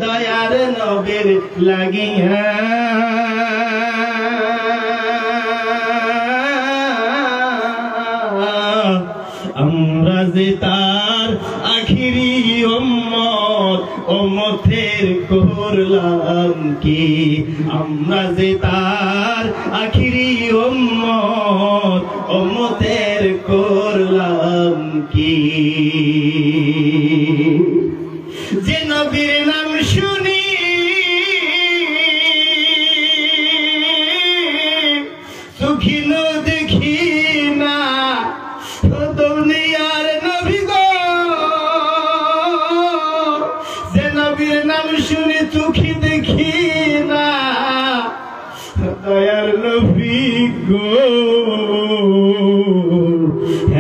দয়ার নবীর লাগিয়া আমরা যে তার আখিরি উম্মত উম্মতের করলাম কি আমরা যে তার আখিরি উম্মত উম্মতের করলাম কি যে নবীর নাম শুনি সুখী দেখি না দুনিয়ার নবী গো যে নবীর নাম শুনি সুখী দেখি না দয়ার নবী গো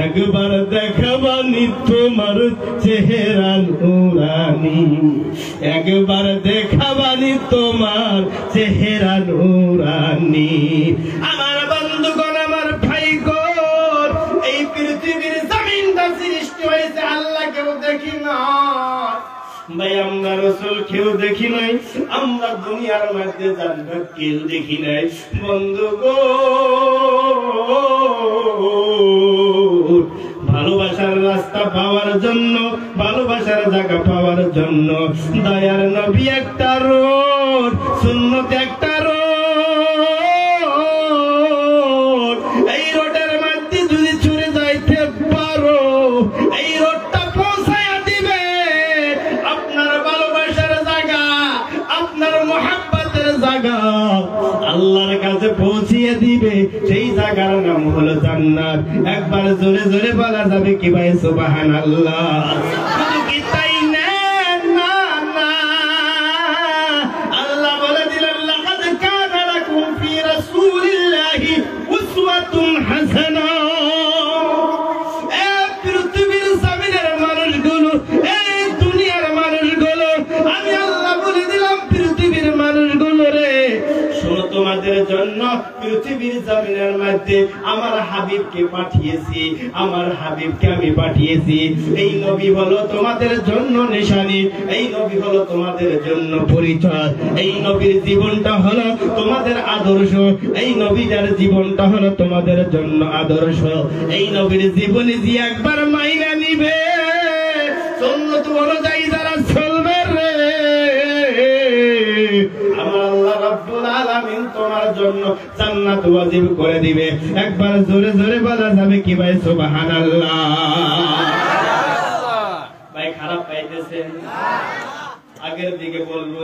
একবার দেখাবানি তোমার চেহারা নুরানি একবার দেখাবানি তোমার চেহারা নুরানি আমার বন্ধুগণ আমার ভাইগণ এই পৃথিবীর জমিনটা সৃষ্টি হয়েছে আল্লাহ কেউ দেখি না ভাই আমরা রাসূল কেউ দেখি নাই আমরা দুনিয়ার মধ্যে জান্নাত কেউ দেখি নাই বন্ধুগণ ভালোবাসার রাস্তা পাওয়ার জন্য ভালোবাসার জায়গা পাওয়ার জন্য দয়ার নবী একটা রোড সুন্নত একটা রোড এই রোডের মধ্যে যদি চলে যাইতে পারো এই রোডটা পৌঁছায়া দিবে আপনার ভালোবাসার জায়গা আপনার মুহাব্বতের জায়গা আল্লাহর কাছে পৌঁছিয়ে দিবে সেই জায়গার নাম হলো জান্নাত একবার জোরে জোরে বলা যাবে কি ভাই সুবহানাল্লাহ শুধু কি তাই না না না আল্লাহ বলে দিলেন লাকাদ কানা লাকুম ফি রাসূলিল্লাহি উসওয়াতুন হাসানা এই পৃথিবীর জমিনের মানুষগুলো এই দুনিয়ার মানুষগুলো আমি আল্লাহ বলে দিলাম পৃথিবীর মানুষগুলো রে শোনো তোমাদের জন্য পৃথিবীর জমিনের মধ্যে আমার হাবিবকে পাঠিয়েছি আমার হাবিবকে আমি পাঠিয়েছি এই নবী হলো তোমাদের জন্য নিশানি এই নবী হলো তোমাদের জন্য পরিচয় এই নবীর জীবনটা হলো তোমাদের আদর্শ এই নবীর জীবনটা হলো তোমাদের জন্য আদর্শ এই নবীর জীবনী যে একবার মাইনা নিবে সুন্নাত অনুযায়ী যারা চলবে রে আমার আল্লাহ রাব্বুল আলামিন তোমার জন্য জান্নাত ওয়াজিব করে দিবে একবার জোরে জোরে বলা যাবে কি ভাই সুবহানাল্লাহ ভাই খারাপ পাইতেছেন আগের দিকে বলবো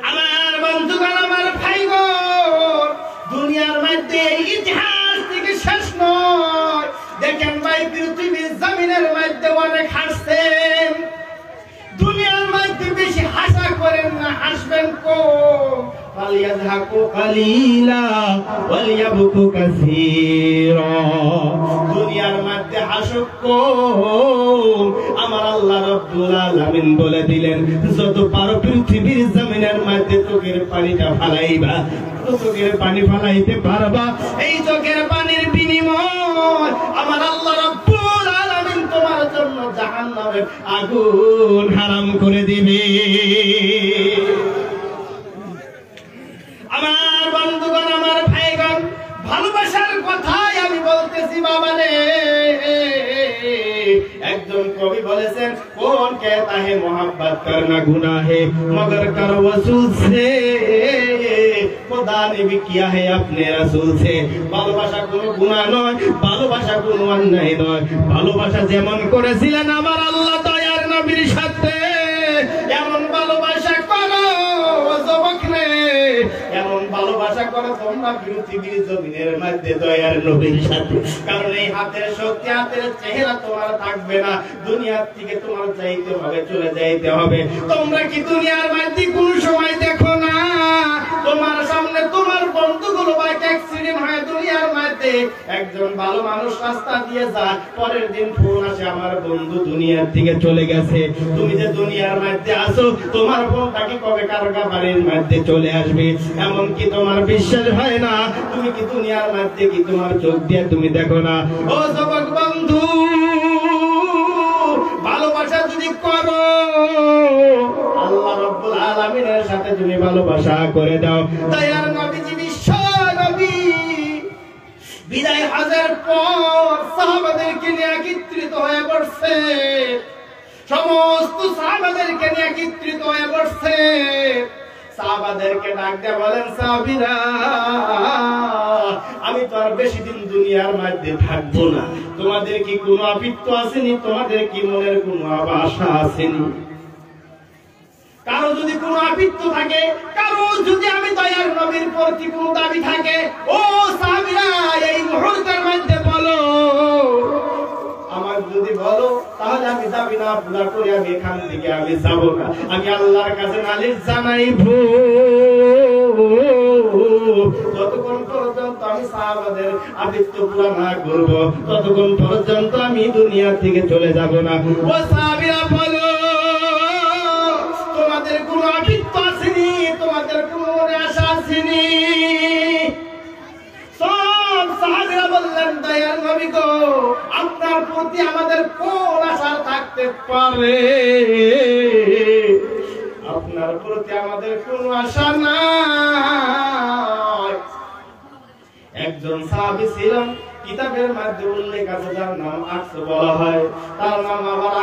আমার বন্ধুগণ আমার ভাইগণ দুনিয়ার মধ্যে ইতিহাস থেকে শেষ নয় দেখেন ভাই পৃথিবীর জমিনের মধ্যে অনেক হাসছেন দুনিয়ার মধ্যে বেশি হাসা করেন না হাসবেন কম ফালিয়াযহাকু কালিলা ওয়ালিয়াবকু কাসীরা দুনিয়ার মধ্যে হাসুক কম আমার আল্লাহ রাব্বুল আলামিন বলে দিলেন যত পারো পৃথিবীর জমিনের মধ্যে চোখের পানিটা ফালাইবা চোখের পানি ফালাইতে পারবা এই চোখের পানির বিনিময় আমার আল্লাহ রাব্বুল আলামিন তোমার জন্য জাহান্নামের আগুন হারাম করে দিবে আমার বন্ধুগণ আমার ভাইগণ ভালোবাসার কথাই আমি বলতেছি বাবা রে একজন কবি বলেছেন কোন कहता है मोहब्बत करना गुनाह है मगर कर वसूल से खुदा ने भी किया है अपने रसूल से ভালোবাসা কোনো গুনাহ নয় ভালোবাসা কোনো অন্যায় নয় ভালোবাসা যেমন করেছিলেন আমার আল্লাহ দয়ার নবীর সাথে এমন ভালোবাসা করো যুবক রে এমন ভালোবাসা করো তোমরা পৃথিবীর জমিনের মধ্যে দয়ার নবীর সাথে কারণ এই হাতের শক্তি হাতের চেহারা তোমার থাকবে না দুনিয়ার থেকে তোমার যাইতে হবে চলে যাইতে হবে তোমরা কি দুনিয়ার মধ্যে কোন সময় দেখো না তোমার সামনে তোমার বন্ধুগুলো বাইক অ্যাক্সিডেন্ট হয় দুনিয়ার মধ্যে একজন ভালো মানুষ রাস্তা দিয়ে যায় পরের দিন ফোন আসে আমার বন্ধু দুনিয়ার থেকে চলে গেছে তুমি যে দুনিয়ার মধ্যে আছো তোমার বোনটা কি কবে কারগা বাড়ির মধ্যে চলে আসবে এমন কি তোমার বিশ্বাস হয় না তুমি কি দুনিয়ার মধ্যে কি তোমার চোখ দিয়ে তুমি দেখো না ও যুবক বন্ধু ভালোবাসা যদি করো ভালোবাসা করে দাও। দয়ার নবীজি বিশ্ব নবী বিদায় হজের পর সাহাবাদেরকে নিয়ে একত্রিত হয়ে পড়ছে, সমস্ত সাহাবাদেরকে নিয়ে একত্রিত হয়ে পড়ছে। সাহাবাদেরকে ডাক দিয়ে বলেন, সাহাবীরা আমি তো আর বেশি দিন দুনিয়ার মধ্যে থাকবো না, তোমাদের কি কোনো আপিত্য আসেনি? তোমাদের কি মনের কোনো আশা আসেনি? কারো যদি কোনো আপিত্য থাকে, কারো যদি আমি দয়ার নবীর প্রতি কোনো দাবি থাকে, ও সাহাবীরা এই মুহূর্তের মধ্যে বলো। আমার যদি বলো তাহলে আমি দাবি না পুরা করে আমি এখান থেকে আমি যাব না, আমি আল্লাহর কাছে নালিশ জানাইবো। যতক্ষণ পর্যন্ত আমি সাহাবাদের আপিত্য পুরা না করব, ততক্ষণ পর্যন্ত আমি দুনিয়া থেকে চলে যাব না। ও সাহাবীরা বলো, তোমাদের কোনো আপিত্য আসেনি? তোমাদের কোনো মনে আশা আসেনি? সব সাহাবীরা বললেন, দয়ার নবী গো, আপনার প্রতি আমাদের কোন আশা থাকতে পারে? আপনার প্রতি আমাদের কোনো আশা নাই। একজন সাহাবী ছিলেন, কিতাবের মধ্যে উল্লেখ আছে, যার নাম আকসা বলা হয়, তার নাম আবার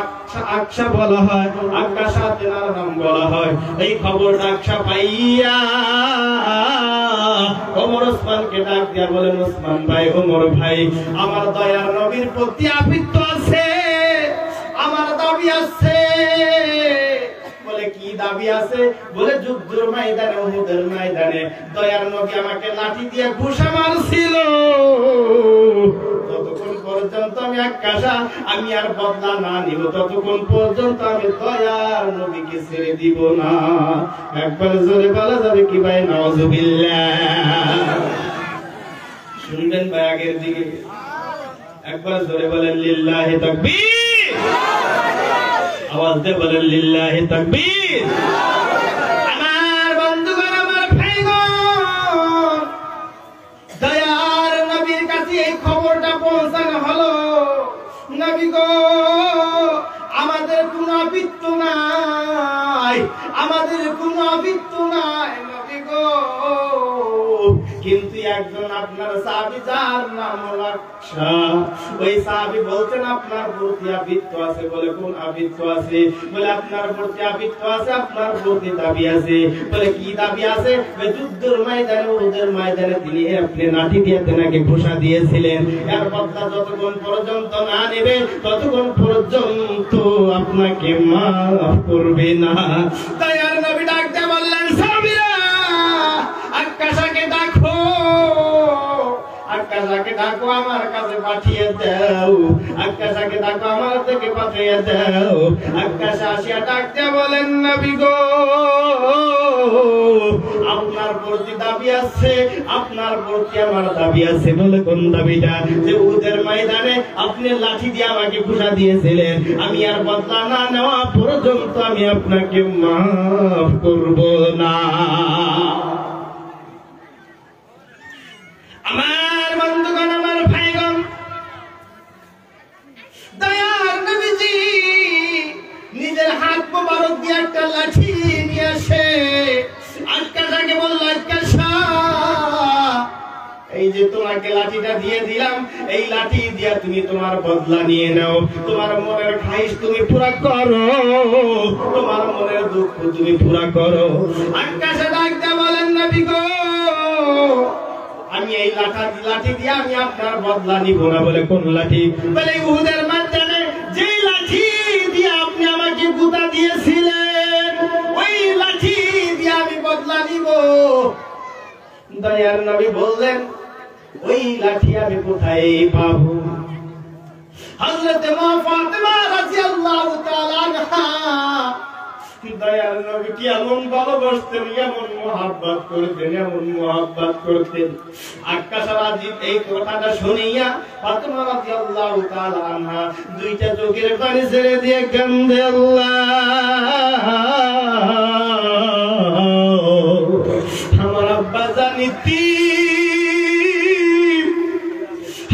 আকসা বলা হয়, আকাশা তেনার নাম বলা হয়। এই খবরটা আকসা পাইয়া ওমর ওসমানকে ডাক দিয়া বলেন, ওসমান ভাই, ওমর ভাই, আমার দয়ার নবীর প্রতি আপিত্য আছে, আমার দাবি আছে। বলে কি দাবি আছে? বলে যুদ্ধের ময়দানে, উহুদের ময়দানে দয়ার নবী আমাকে লাঠি দিয়ে ঘুষা মারছিল, ততক্ষণ পর্যন্ত আমি আকাশা আমি আর বদলা না নিব, ততক্ষণ পর্যন্ত আমি দয়ার নবীকে ছেড়ে দিব না। একবার জোরে বলা যাবে কি ভাই? নাউজুবিল্লাহ। শুনবেন ভাই আগের দিকে? একবার জোরে বলেন লিল্লাহি তাকবীর। আওয়াজ দিয়ে বলেন লিল্লাহি তাকবীর। আমার বন্ধুগণ, আমার ভাইগণ, দয়ার নবীর কাছে এই খবরটা পৌঁছানো হলো, নবী গো আমাদের কোনো আপিত্য নাই, আমাদের কোনো আপিত্য নাই নবী গো। কিন্তু একজন আপনার সাহাবী, যার নাম আকসা, ওই সাহাবী বলতেন আপনার প্রতি আপিত্য আছে। বলে কোন আপিত্য আছে? বলে আপনার প্রতি আপিত্য আছে, আপনার প্রতি দাবি আছে। বলে কি দাবি আছে? যুদ্ধের ময়দানে, উহুদের ময়দানে তিনি আপনি লাঠি দিয়ে তেনাকে ঘোষা দিয়েছিলেন, এর বদলা যতক্ষণ পর্যন্ত না নেবে ততক্ষণ পর্যন্ত আপনাকে মাফ করবে না। দয়ার নবী ডাক দিয়ে বললেন, সাহাবীরা আকাশাকে ডাকো, আকাশাকে ডাকো, আমার কাছে পাঠিয়ে দাও, আকাশাকে ডাকো, আমার থেকে পাঠিয়ে দাও। আকাশা আসিয়া ডাকতে বলেন, নবী গো আপনার প্রতি দাবি আছে, আপনার প্রতি আমার দাবি আছে। বলে কোন দাবিটা? যে উহুদের ময়দানে আপনি লাঠি দিয়ে আমাকে ঘুষা দিয়েছিলেন, আমি আর বদলা না নেওয়া পর্যন্ত আমি আপনাকে মাফ করব না। আমার বন্ধুগণ, আমার ভাইগণ, দয়ার নবীজি নিজের হাত মোবারক দিয়ে একটা লাঠি নিয়ে আসে আকাশাকে বলল, আকাশা এই যে তোমাকে লাঠিটা দিয়ে দিলাম, এই লাঠি দিয়া তুমি তোমার বদলা নিয়ে নাও, তোমার মনের খাইশ তুমি পুরা করো, তোমার মনের দুঃখ তুমি পুরা করো। আকাশা ডাক দিয়ে বলেন, নবী গো আমি এই লাঠি দিয়ে আমি আপনার বদলা নিব না। বলে কোন লাঠি? বলে উহুদের ময়দানে যে লাঠি দিয়ে আপনি আমাকে গুতা দিয়েছিলেন, ওই লাঠি দিয়ে আমি বদলা নিব। দয়ার নবী বললেন, ওই লাঠি আমি কোথায় পাবো? হযরত মা ফাতেমা রাদিয়াল্লাহু তাআলা আনহা দয়ার নবীকে এমন ভালোবাসতেন, এমন মহব্বত করতেন, এমন মহব্বত করতেন। আকাশা রাজি এই কথাটা শুনিয়া ফাতেমা রাদিয়াল্লাহু তাআলা আনহা দুইটা চোখের পানি ছেড়ে দিয়ে কান্দে, আল্লাহ আমার আব্বা জানিতি,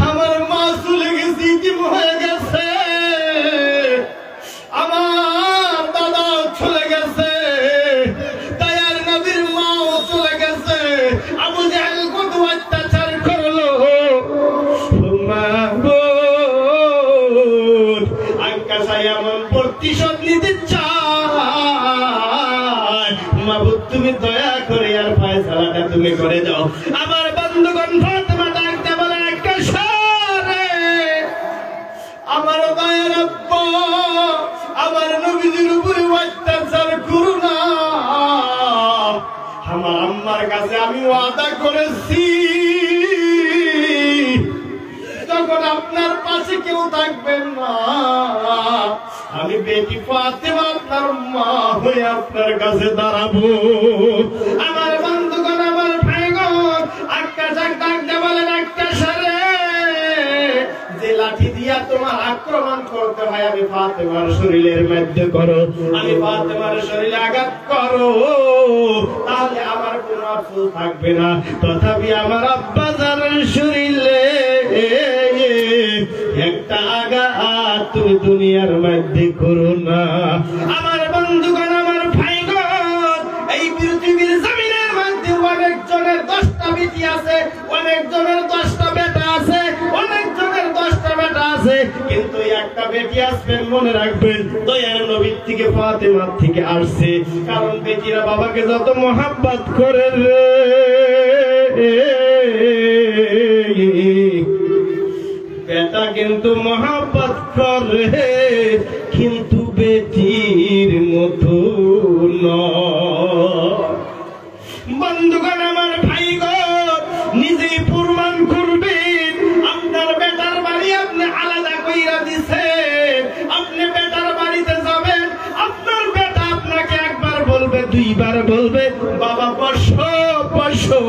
আমার মা চলে গেছে, কি হয়ে গেছে, আমার দাদা চলে গেছে। দয়ার নবীর মা মাবুদ তুমি দয়া করে আর ফয়সালাটা তুমি করে দাও। আমার বন্ধুগণ ফাতেমা ডাকতে বলে একটা সারে আমার দয়ার আব্বা আমার নবীজির উপরে অত্যাচার করো না। আমার আম্মার কাছে আমি ওয়াদা করেছি যখন আপনার পাশে কেউ থাকবেন না আমি বেটি ফাতেমা আপনার মা হয়ে আপনার কাছে দাঁড়াবো। আমার বন্ধুগণ আমার ভাইগণ আকাশ ডাকতে বলেন একটা সারে যে লাঠি দিয়া তোমার আক্রমণ করতে হয় আমি ফাতেমার শরীরের মধ্যে করো, আমি ফাতেমার শরীরে আঘাত করো, তাহলে আমার কোনো আফসোস থাকবে না। তথাপি আমার আব্বা জানের শরীরে একটা আঘাত তুমি দুনিয়ার মধ্যে করো না। আমার বন্ধুগণ আমার ভাইগণ এই পৃথিবীর জমিনের মধ্যে অনেক জনের 10টা বেটি আছে, অনেক জনের 10টা বেটা আছে, অনেক জনের 10টা বেটা আছে, কিন্তু একটা বেটি আসবেন মনে রাখবেন দয়ার নবীর থেকে ফাতেমার থেকে আসছে। কারণ বেটিরা বাবাকে যত মহব্বত করে রে বেটা কিন্তু মহব্বত করে কিন্তু বেটির মতো নয়। বন্ধুগণ আমার ভাইগণ নিজেই প্রমাণ করবেন আপনার বেটার বাড়ি আপনি আলাদা কইরা দিছেন, আপনি বেটার বাড়িতে যাবেন আপনার বেটা আপনাকে একবার বলবে দুইবার বলবে বাবা বসো বসো,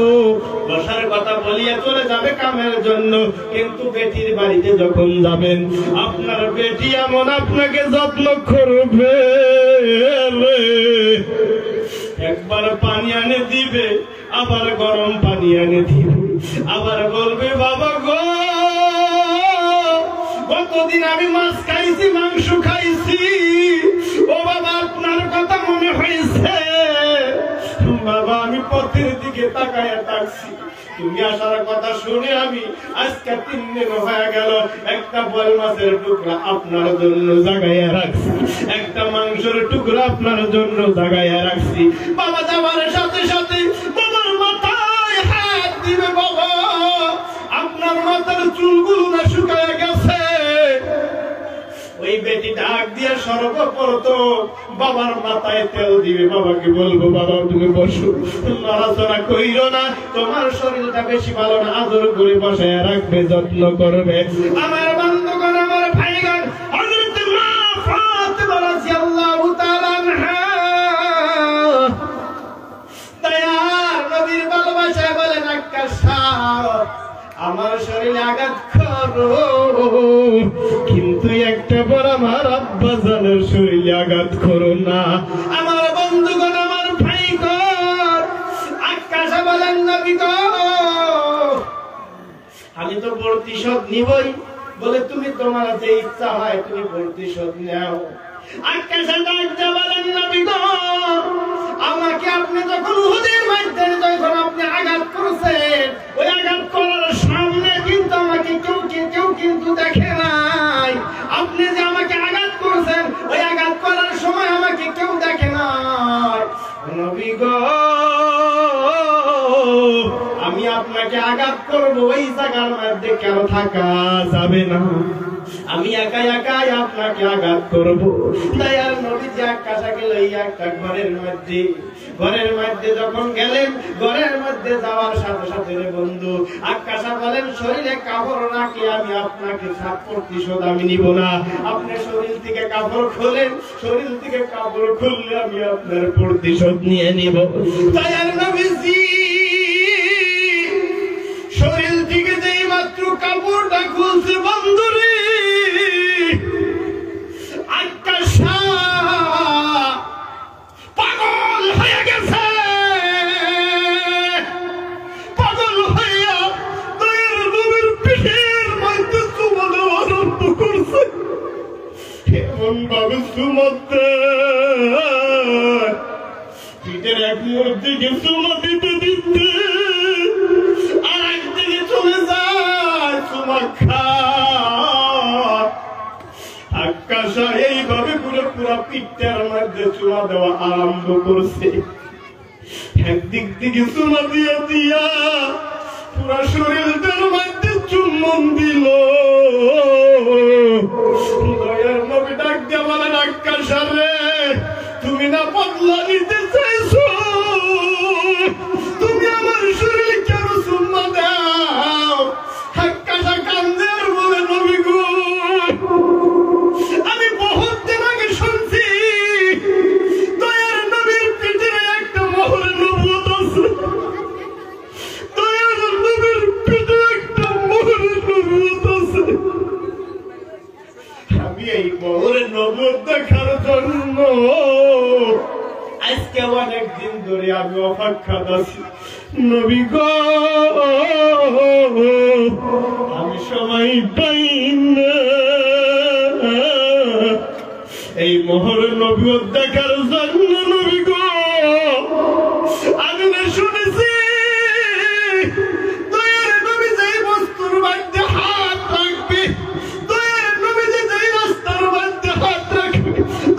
বসার কথা বলিয়ে চলে যাবে কামের জন্য, কিন্তু বেটির বাড়িতে যখন যাবেন আপনার বেটি এমন আপনাকে যত্ন করবে একবার পানি এনে দিবে আবার গরম পানি এনে দিবে আবার বলবে বাবা গো কতদিন আমি মাছ খাইছি মাংস খাইছি ও বাবা আপনার কথা মনে হয়েছে বাবা আমি পথের দিকে তাকায়া থাকছি তুমি আসার কথা শুনে আমি আজকে 3 দিন হয়ে গেল একটা বল মাছের টুকরা আপনার জন্য জাগাইয়া রাখছি, একটা মাংসের টুকরা আপনার জন্য জাগাইয়া রাখছি। বাবা যাওয়ার সাথে সাথে বাবার মাথায় হাত দিবে বাবা আপনার মাথার চুলগুলো না শুকায় গেছে। ওই বেটি ডাক দিয়ে সর্বপ্রথম বাবার মাথায় তেল দিবে, বাবাকে বলবো বাবা তুমি বসো, নড়াচড়া কইরো না, তোমার শরীরটা বেশি ভালো না, আদর করে বসায় রাখবে, যত্ন করবে। আমার বন্ধুগণ আমার ভাইগণ হযরত মা ফাতেমা রাদিয়াল্লাহু তাআলা আনহা দয়ার নবীর ভালোবাসায় বলেন আকাশ আমার শরীরে আঘাত করো, কিন্তু একটা বড় আমার আব্বা জানের শরীরে আঘাত করো না। আমার বন্ধুগণ আমার ভাইগণ আকাশে বলেন নবী গো আমি তো প্রতিশোধ নিবই, বলে তুমি তোমার যে ইচ্ছা হয় তুমি প্রতিশোধ নাও। আকাশে ডাকতে বলেন নবী গো আমাকে আপনি যখন উহুদের ময়দানে যখন আপনি আঘাত করেছেন ওই আঘাত করার সামনে কিন্তু আমাকে কেউ কিন্তু দেখে নাই, আপনি যে আমাকে আঘাত করেছেন ওই আঘাত করার সময় আমাকে কেউ দেখে নাই। নবী গো আমি আপনাকে আঘাত করবো ওই জায়গার মধ্যে কেন থাকা যাবে না, আমি একাই একাই আপনাকে আঘাত করবো। দয়ার নবীজি আকাশাকে লইয়া একটা ঘরের মধ্যে যখন গেলেন ঘরের মধ্যে যাওয়ার সাথে সাথে রে বন্ধু আকাশা বলেন শরীরে কাপড় রাখি আমি আপনাকে প্রতিশোধ আমি নিব না, আপনি শরীর থেকে কাপড় খোলেন, শরীর থেকে কাপড় খুললে আমি আপনার প্রতিশোধ নিয়ে নিব। দয়ার নবীজি শরীর থেকে যেই মাত্র কাপড়টা খুলছে বন্ধুরে আকাশা পাগল হয়ে গেছে, পাগল হইয়া দয়ার নবীর পিঠের মধ্যে চুমা দেওয়া আরম্ভ করছে। এমন ভাবে চুমাতে পিঠের এক দিকে চুমা দিতে দিতে আর একদিকে চলে যায় চুমা খা। আকাশা এইভাবে পুরো পিঠটার মধ্যে চুমা দেওয়া আরম্ভ করছে। একদিক থেকে চুমা দিয়া দিয়া পুরা শরীরটার মধ্যে চুম্বন দিল। দয়ার নবী ডাক দিয়া বলে, আক্কাশা রে, তুমি না বদলা নিতে চাইছো, তুমি আমার শরীর কেন চুম্মা দাও? আক্কাশা কান্দে আর বলে, নবী গো, আমি বহুত দিন আগে শুনছি দয়ার নবীর পিঠে একটা মোহর নবুয়ত আছে, দয়ার নবীর পিঠে একটা মোহর নবুয়ত আছে। আমি এই মোহর নবুয়ত দেখার জন্য আজকে অনেকদিন ধরে আমি অপেক্ষা আছি। নবী গো, আমি সময় পাই না এই মোহর নবুয়ত দেখার জন্য। নবী গো, আমি না শুনেছি দয়ার নবী যেই বস্তুর মধ্যে হাত রাখবে, দয়ার নবী যেই রাস্তার মধ্যে হাত রাখবে,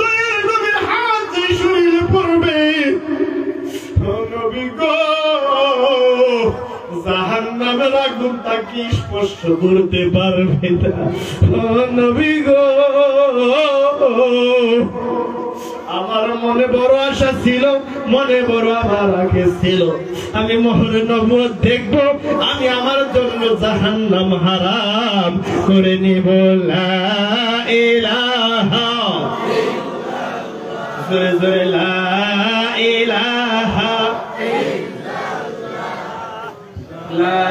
দয়ার নবীর হাত যেই শরীরে পড়বে, ও নবী গো, জাহান্নামের আগুন তাকে স্পর্শ করতে পারবে না। ও নবী গো, আমার মনে বড় আশা ছিল, মনে বড় আমার আগে ছিল, আমি মোহর নবুয়ত দেখবো, আমি আমার জন্য জাহান্নাম হারাম করে নিব। লা ইলাহা ইল্লাল্লাহ, জোরে জোরে লা ইলাহা ইল্লাল্লাহ, লা